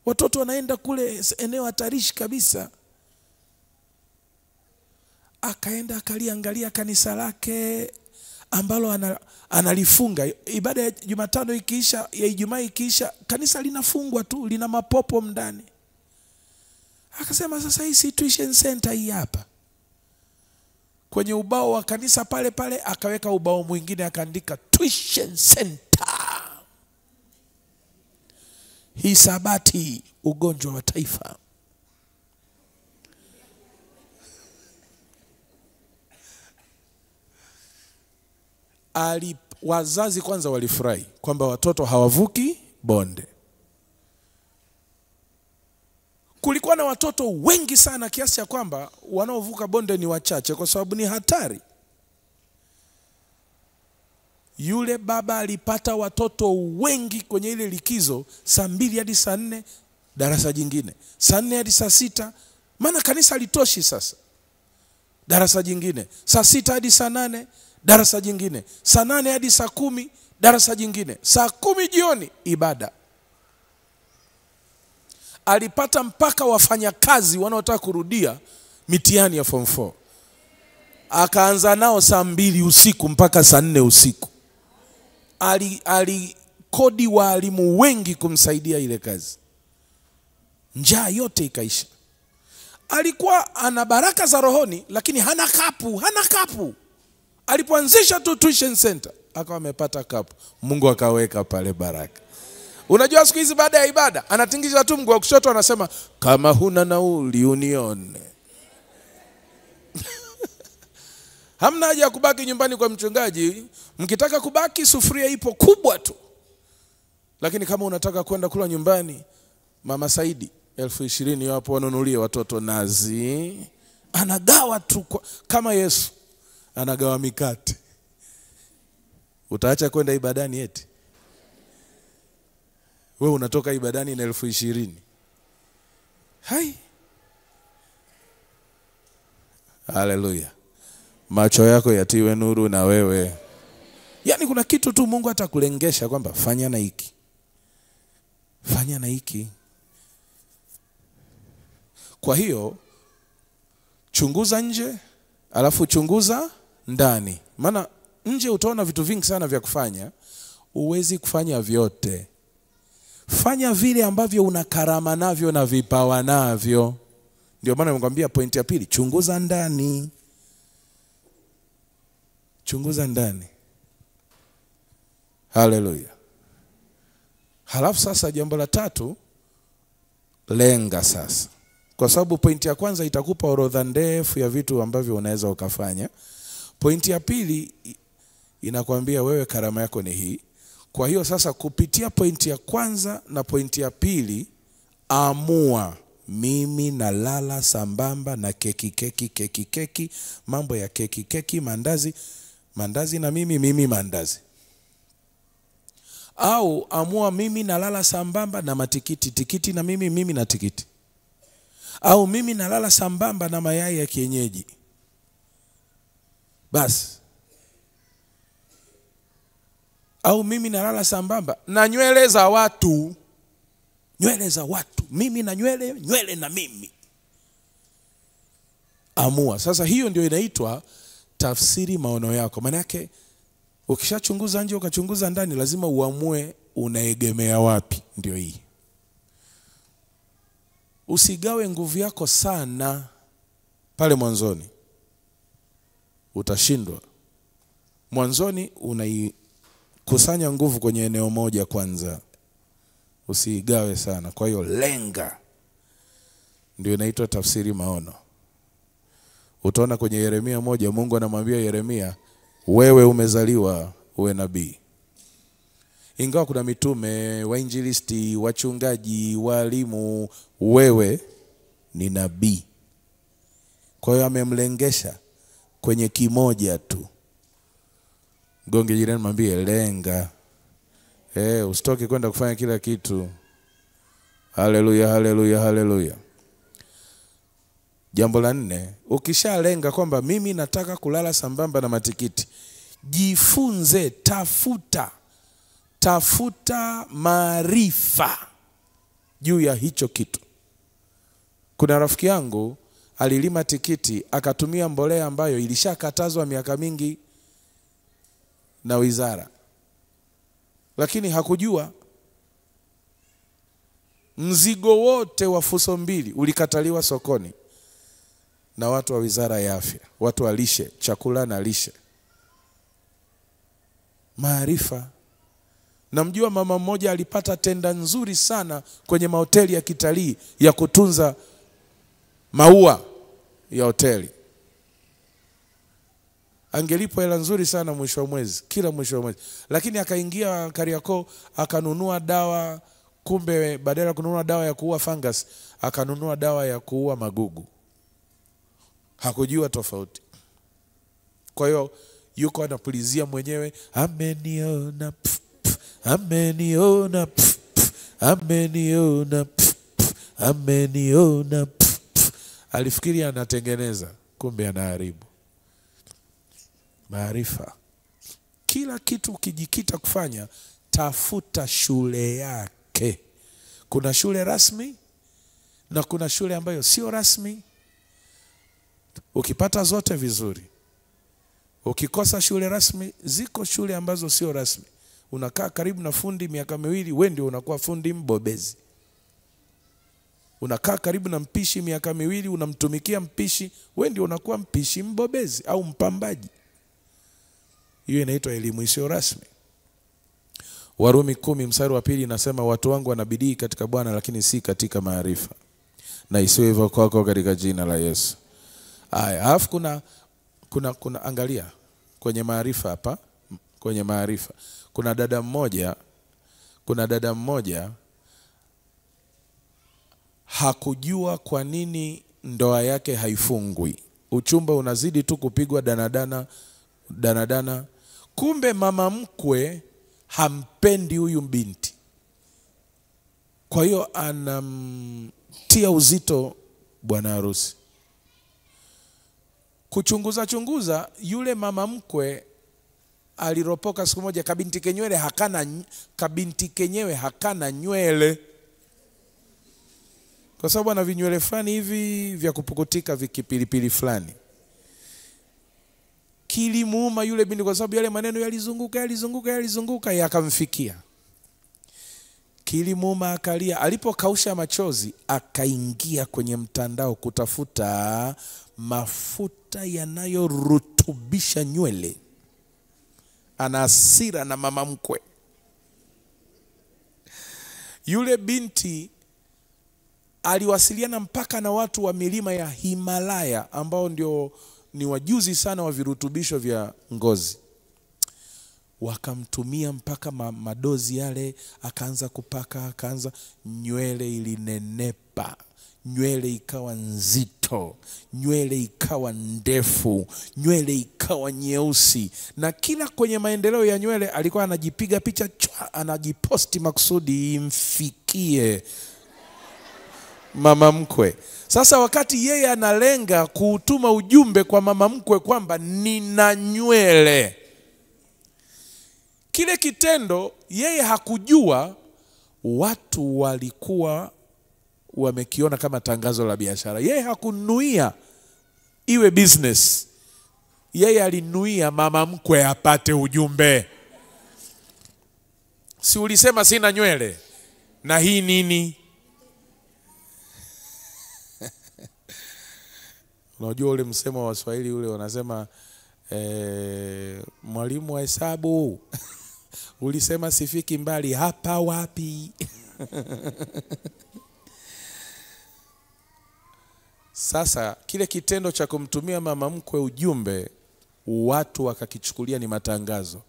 Watoto wanaenda kule eneo hatarishi kabisa. Akaenda akaliangalia kanisa lake ambalo analifunga. Ibada ya Jumatano ikiisha, ya Ijumaa ikiisha, kanisa linafungwa tu, lina mapopo ndani. Akasema sasa hii si tuition center hii hapa. Kwenye ubao wa kanisa pale akaweka ubao mwingine akaandika tuition center. Hisabati ugonjwa wa taifa. Wazazi kwanza walifurahi kwamba watoto hawavuki bonde. Kulikuwa na watoto wengi sana kiasi cha kwamba wanaovuka bonde ni wachache kwa sababu ni hatari. Yule baba alipata watoto wengi kwenye ile likizo, saa 2 hadi saa 4 darasa jingine, saa 4 hadi saa 6, maana kanisa litoshi sasa, darasa jingine, saa 6 hadi saa 8 darasa jingine, saa 8 hadi saa 10 darasa jingine, saa 10 jioni ibada. Alipata mpaka wafanyakazi wanaotaka kurudia mitihani ya form 4. Akaanza nao saa 2 usiku mpaka saa 4 usiku. Alikodi walimu wengi kumsaidia ile kazi. Njaa yote ikaisha. Alikuwa ana baraka za rohoni lakini hana kapu. Alipoanzisha tu tuition center akawa amepata kapu. Mungu akaweka pale baraka. Unajua siku hizi baada ya ibada anatingisha tu mguu wa kushoto anasema kama huna nauli unione. Hamna haja ya kubaki nyumbani kwa mchungaji. Mkitaka kubaki sufuria ipo kubwa tu. Lakini kama unataka kwenda kula nyumbani, Mama Saidi 20,000 hapo wanunulie watoto nazi. Anagawa tu kama Yesu. anagawa mikate. Utaacha kwenda ibadani eti? Wewe unatoka ibadani na 20,000. Hai. Haleluya. Macho yako yatiwe nuru na wewe. Yaani kuna kitu tu Mungu atakulengesha kwamba fanya na hiki. Fanya na hiki. Kwa hiyo chunguza nje, alafu chunguza ndani. Maana nje utaona vitu vingi sana vya kufanya, huwezi kufanya vyote. Fanya vile ambavyo una karama navyo na vipawa navyo. Ndio maana nimekwambia point ya pili, chunguza ndani. Chunguza ndani. Haleluya. Halafu sasa jambo la tatu, lenga sasa. Kwa sababu point ya kwanza itakupa orodha ndefu ya vitu ambavyo unaweza ukafanya. Point ya pili inakwambia wewe karama yako ni hii. Kwa hiyo sasa kupitia point ya kwanza na point ya pili, amua mimi nalala sambamba na keki, mambo ya keki, mandazi na mimi mandazi. Au amua mimi nalala sambamba na tikiti na mimi na tikiti. Au mimi nalala sambamba na mayai ya kienyeji. Basi. Au mimi nalala sambamba na nywele za watu. Nywele za watu. Mimi na nywele na mimi. Amua. Sasa hiyo ndio inaitwa tafsiri maono yako. Maana yake ukishachunguza nje ukachunguza ndani, lazima uamue unaegemea wapi. Ndio hii. Usigawe nguvu yako sana pale mwanzoni. Utashindwa. Mwanzoni unaikusanya nguvu kwenye eneo moja kwanza. Usigawe sana. Kwa hiyo lenga. Ndio inaitwa tafsiri maono. Utaona kwenye Yeremia 1 Mungu anamwambia Yeremia, wewe umezaliwa uwe nabii. Ingawa kuna mitume, wainjilisti, wachungaji, walimu, wewe ni nabii. Kwa hiyo amemlengesha kwenye kimoja tu. Gonge jirani mwambie lenga. Usitoke kwenda kufanya kila kitu. Haleluya, haleluya, haleluya. Jambo la 4, ukishalenga kwamba mimi nataka kulala sambamba na matikiti, jifunze, tafuta maarifa juu ya hicho kitu. Kuna rafiki yangu alilima tikiti, akatumia mbolea ambayo ilishakatazwa miaka mingi na wizara. Lakini hakujua mzigo wote wa fuso 2 ulikataliwa sokoni na watu wa wizara ya afya, watu wa lishe, chakula na lishe. Maarifa. Namjua mama mmoja alipata tenda nzuri sana kwenye mahoteli ya kitalii ya kutunza maua ya hoteli. Angelipwa hela nzuri sana mwisho wa mwezi, kila mwisho wa mwezi. Lakini akaingia Kariakoo akanunua dawa, kumbe badala ya kununua dawa ya kuua fungus, akanunua dawa ya kuua magugu. Hakujua tofauti. Kwa hiyo yuko anapulizia mwenyewe, ameniona, ameniona, ameniona, ameniona. Alifikiri anatengeneza, kumbe anaharibu. Maarifa. Kila kitu ukijikita kufanya, tafuta shule yake. Kuna shule rasmi na kuna shule ambayo sio rasmi. Ukipata zote vizuri. Ukikosa shule rasmi, ziko shule ambazo sio rasmi. Unakaa karibu na fundi miaka 2, wewe ndio unakuwa fundi mbobezi. Unakaa karibu na mpishi miaka 2, unamtumikia mpishi, wewe ndio unakuwa mpishi mbobezi au mpambaji. Hiyo inaitwa elimu isiyo rasmi. Warumi 10 mstari wa 2 inasema, watu wangu wanabidii katika Bwana lakini si katika maarifa. Na isiwe hivyo kwako katika jina la Yesu. Alafu kuna angalia kwenye maarifa hapa, kwenye maarifa. Kuna dada mmoja hakujua kwa nini ndoa yake haifungwi. Uchumba unazidi tu kupigwa danadana danadana. Kumbe mama mkwe hampendi huyu binti, kwa hiyo anamtia uzito bwana harusi. Kuchunguza yule mama mkwe aliropoka siku moja, kabinti kenyewe hakana nywele, kwa sababu ana vinywele fulani hivi vya kupukutika vikipilipili fulani. Kilimuuma yule binti kwa sababu yale maneno yalizunguka yakamfikia. Kilimuuma, akalia. Alipokausha machozi, akaingia kwenye mtandao kutafuta mafuta yanayorutubisha nywele. Ana hasira na mama mkwe. Yule binti aliwasiliana mpaka na watu wa milima ya Himalaya ambao ndio ni wajuzi sana wa virutubisho vya ngozi. Wakamtumia mpaka madozi yale, akaanza kupaka, nywele ilinenepa, nywele ikawa nzito, nywele ikawa ndefu, nywele ikawa nyeusi. Na kila kwenye maendeleo ya nywele alikuwa anajipiga picha, anajiposti makusudi imfikie mama mkwe. Sasa wakati yeye analenga kuutuma ujumbe kwa mama mkwe kwamba nina nywele, kile kitendo yeye hakujua watu walikuwa wamekiona kama tangazo la biashara. Yeye hakunuia iwe business, yeye alinuia mama mkwe apate ujumbe. Si ulisema sina nywele na hii nini? Unajua ule msemo wa Swahili ule wanasema mwalimu wa hesabu ulisema sifiki mbali, hapa wapi? Sasa kile kitendo cha kumtumia mama mkwe ujumbe, watu wakakichukulia ni matangazo.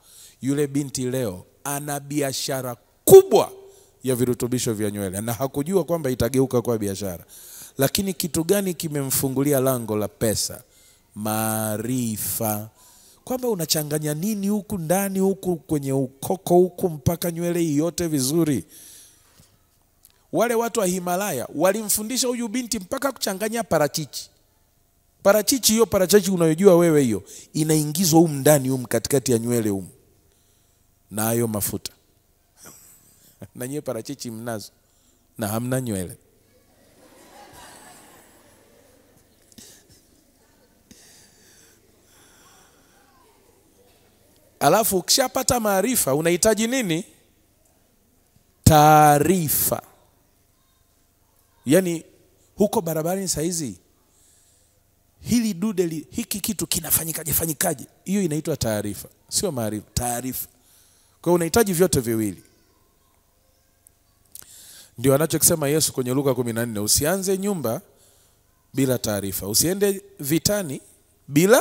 Yule binti leo ana biashara kubwa ya virutubisho vya nywele na hakujua kwamba itageuka kwa biashara. Lakini kitu gani kimemfungulia lango la pesa? Maarifa. Kwamba unachanganya nini huku ndani, huku kwenye ukoko huku, mpaka nywele yote vizuri. Wale watu wa Himalaya walimfundisha huyu binti mpaka kuchanganya parachichi. Parachichi hiyo, parachichi unayojua wewe hiyo, inaingizwa humu ndani humu katikati ya nywele humu, na hayo mafuta. Na nyewe parachichi mnazo na hamna nywele. Alafu ukishapata maarifa unahitaji nini? Taarifa. Yaani huko barabarani saizi, hili dude hiki kitu kinafanyikaje? Hiyo inaitwa taarifa, sio maarifa, taarifa. Kwa unahitaji vyote viwili. Ndio anachokisema Yesu kwenye Luka 14, usianze nyumba bila taarifa, usiende vitani bila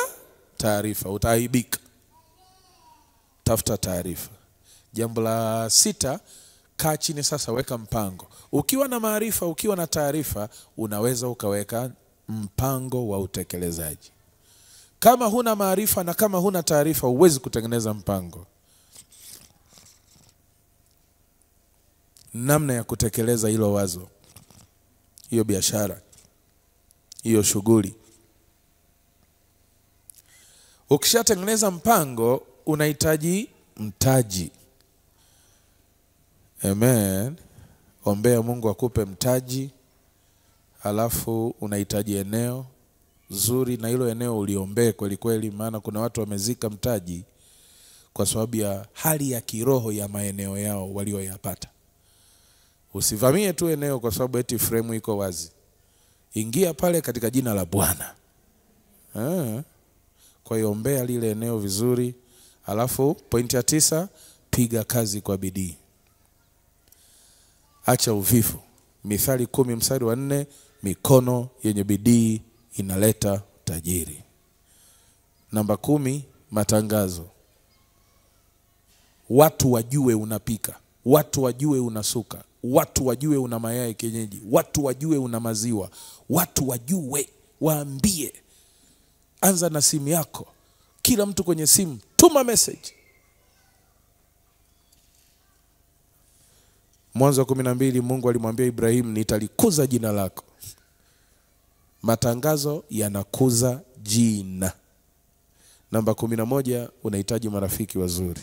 taarifa, utaaibika. Tafuta taarifa. Jambo la 6, kaa chini sasa, weka mpango. Ukiwa na maarifa, ukiwa na taarifa, unaweza ukaweka mpango wa utekelezaji. Kama huna maarifa na kama huna taarifa, huwezi kutengeneza mpango. Namna ya kutekeleza hilo wazo, hiyo biashara, hiyo shughuli. Ukishatengeneza mpango, unahitaji mtaji. Amen. Ombea Mungu akupe mtaji. Alafu unahitaji eneo zuri, na hilo eneo uliombee kweli kweli, maana kuna watu wamezika mtaji kwa sababu ya hali ya kiroho ya maeneo yao walioyapata. Usivamie tu eneo kwa sababu eti frame iko wazi. Ingia pale katika jina la Bwana. Kwa hiyo ombea lile eneo vizuri. Alafu pointi ya 9, piga kazi kwa bidii. Acha uvivu. Mithali 10 mstari wa 4, mikono yenye bidii inaleta tajiri. Namba 10, matangazo. Watu wajue unapika, watu wajue unasuka, watu wajue una mayai kienyeji, watu wajue una maziwa, watu wajue, waambie. Anza na simu yako. Kila mtu kwenye simu, tuma message. Mwanzo 12 Mungu alimwambia Ibrahim, nitalikuza jina lako. Matangazo yanakuza jina. Namba 11, unahitaji marafiki wazuri.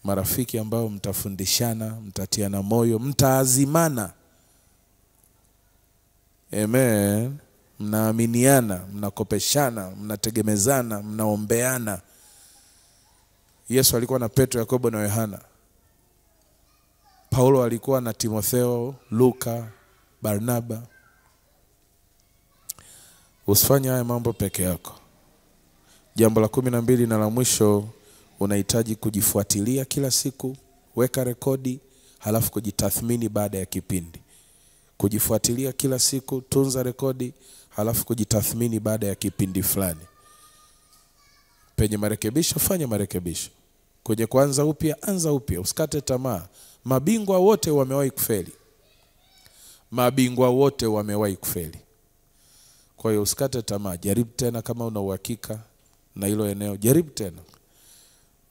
Marafiki ambao mtafundishana, mtatiana moyo, mtaazimana. Amen. Mnaaminiana, mnakopeshana, mnategemezana, mnaombeana. Yesu alikuwa na Petro, Yakobo na Yohana. Paulo alikuwa na Timotheo, Luka, Barnaba. Usifanye haya mambo peke yako. Jambo la 12 na la mwisho, unahitaji kujifuatilia kila siku. Weka rekodi, halafu kujitathmini baada ya kipindi. Kujifuatilia kila siku, tunza rekodi, halafu kujitathmini baada ya kipindi fulani. Penye marekebisho, fanya marekebisho. Kwenye kuanza upya, anza upya, usikate tamaa. Mabingwa wote wamewahi kufeli. Mabingwa wote wamewahi kufeli. Kwa hiyo usikate tamaa, jaribu tena kama una uhakika na hilo eneo, jaribu tena.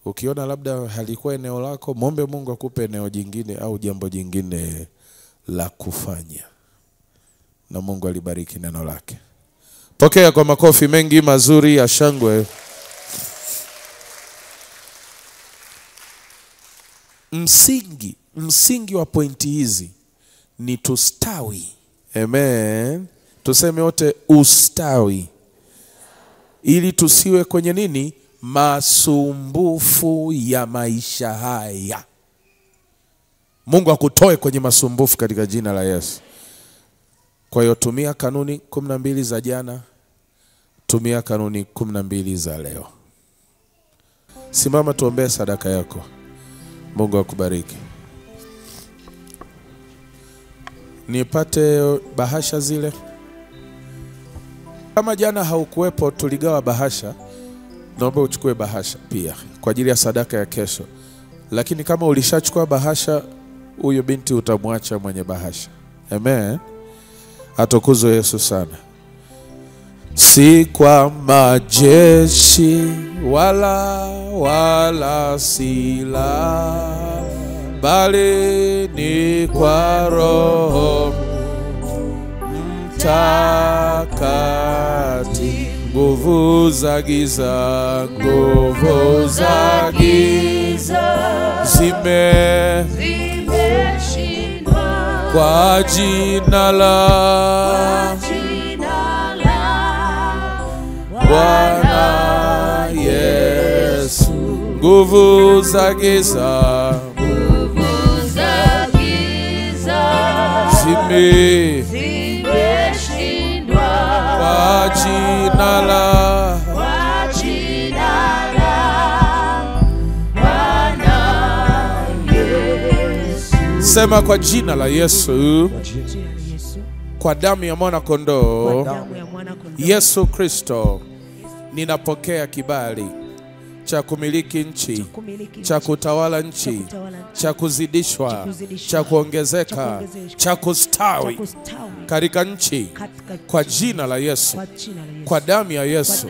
Ukiona labda halikuwa eneo lako, muombe Mungu akupe eneo jingine au jambo jingine la kufanya. Na Mungu alibariki neno lake. Pokea kwa makofi mengi mazuri ya shangwe. Msingi wa pointi hizi ni tustawi. Amen. Tuseme wote ustawi. Ili tusiwe kwenye nini? Masumbufu ya maisha haya. Mungu akutoe kwenye masumbufu katika jina la Yesu. Kwa hiyo tumia kanuni 12 za jana, tumia kanuni 12 za leo. Simama tuombee sadaka yako. Mungu akubariki. Nipate bahasha zile. Kama jana haukuwepo tuligawa bahasha, naomba uchukue bahasha pia kwa ajili ya sadaka ya kesho. Lakini kama ulishachukua bahasha, huyo binti utamwacha mwenye bahasha. Amen. Atukuzwe Yesu sana. Si kwa majeshi wala sila, bali ni kwa Roho Mtakatifu. Nguvu za giza zimeshindwa kwa jina la Bwana Yesu. Nguvu za giza zimeshindwa kwa jina la Bwana Yesu. Sema kwa jina la Yesu, kwa damu ya mwana kondoo Yesu Kristo, ninapokea kibali cha kumiliki nchi, cha kutawala nchi, cha kuzidishwa, cha kuongezeka, cha kustawi katika nchi kwa jina la Yesu, kwa damu ya Yesu,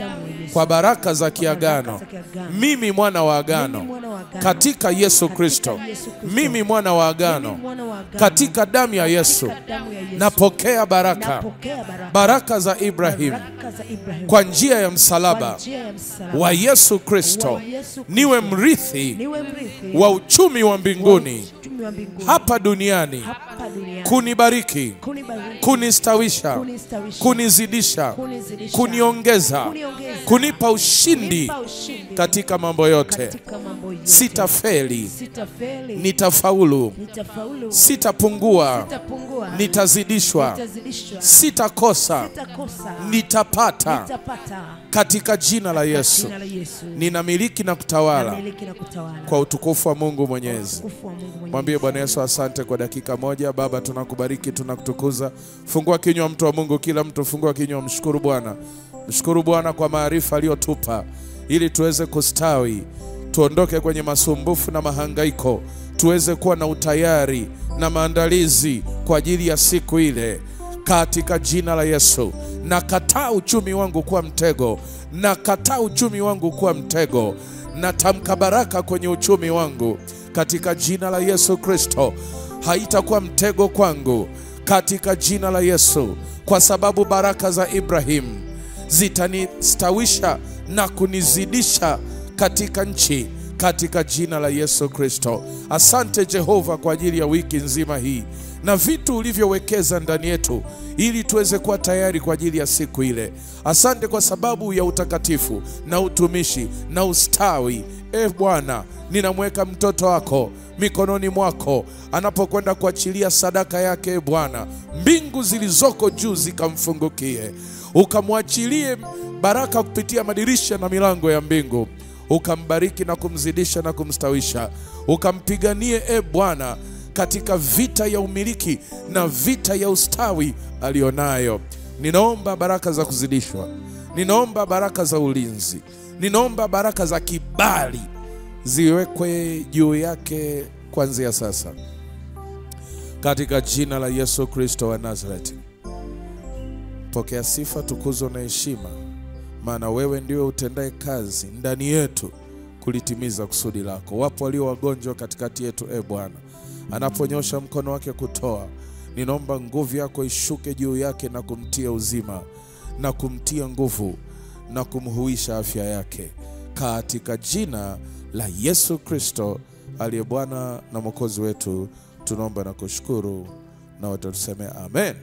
kwa baraka za kiagano. Mimi mwana wa agano katika Yesu Kristo, mimi mwana wa agano katika damu ya Yesu. Napokea baraka za Ibrahim kwa njia ya msalaba wa Yesu Kristo. Niwe mrithi wa uchumi wa mbinguni hapa duniani, kunibariki, kunistawisha, kunizidisha, kuniongeza, kunipa ushindi katika mambo yote. Sitafeli, nitafaulu, sitapungua, nitazidishwa, sitakosa, nitapata katika jina la Yesu. Ninamiliki na kutawala kwa utukufu wa Mungu Mwenyezi. Mwambie Bwana Yesu asante kwa dakika moja. Baba, tunakubariki, tunakutukuza. Fungua kinywa mtu wa Mungu, kila mtu fungua kinywa, mshukuru Bwana. Mshukuru Bwana kwa maarifa aliyotupa ili tuweze kustawi, tuondoke kwenye masumbufu na mahangaiko, tuweze kuwa na utayari na maandalizi kwa ajili ya siku ile katika jina la Yesu. Nakataa uchumi wangu kuwa mtego, na kataa uchumi wangu kuwa mtego. Natamka baraka kwenye uchumi wangu katika jina la Yesu Kristo. Haitakuwa mtego kwangu katika jina la Yesu, kwa sababu baraka za Ibrahim zitanistawisha na kunizidisha katika nchi katika jina la Yesu Kristo. Asante Jehova kwa ajili ya wiki nzima hii na vitu ulivyowekeza ndani yetu ili tuweze kuwa tayari kwa ajili ya siku ile. Asante kwa sababu ya utakatifu na utumishi na ustawi. Bwana, ninamweka mtoto wako mikononi mwako anapokwenda kuachilia sadaka yake. Bwana, mbingu zilizoko juu zikamfungukie, ukamwachilie baraka kupitia madirisha na milango ya mbingu, ukambariki na kumzidisha na kumstawisha, ukampiganie Bwana katika vita ya umiliki na vita ya ustawi alionayo. Ninaomba baraka za kuzidishwa, ninaomba baraka za ulinzi, ninaomba baraka za kibali ziwekwe juu yake kuanzia sasa katika jina la Yesu Kristo wa Nazareti. Pokea sifa, tukuzo na heshima, maana wewe ndiwe utendaye kazi ndani yetu kulitimiza kusudi lako. Wapo walio wagonjwa katikati yetu, Bwana, anaponyosha mkono wake kutoa, ninaomba nguvu yako ishuke juu yake na kumtia uzima na kumtia nguvu na kumhuisha afya yake katika jina la Yesu Kristo aliye Bwana na Mwokozi wetu. Tunaomba na kushukuru, na wote tuseme amen.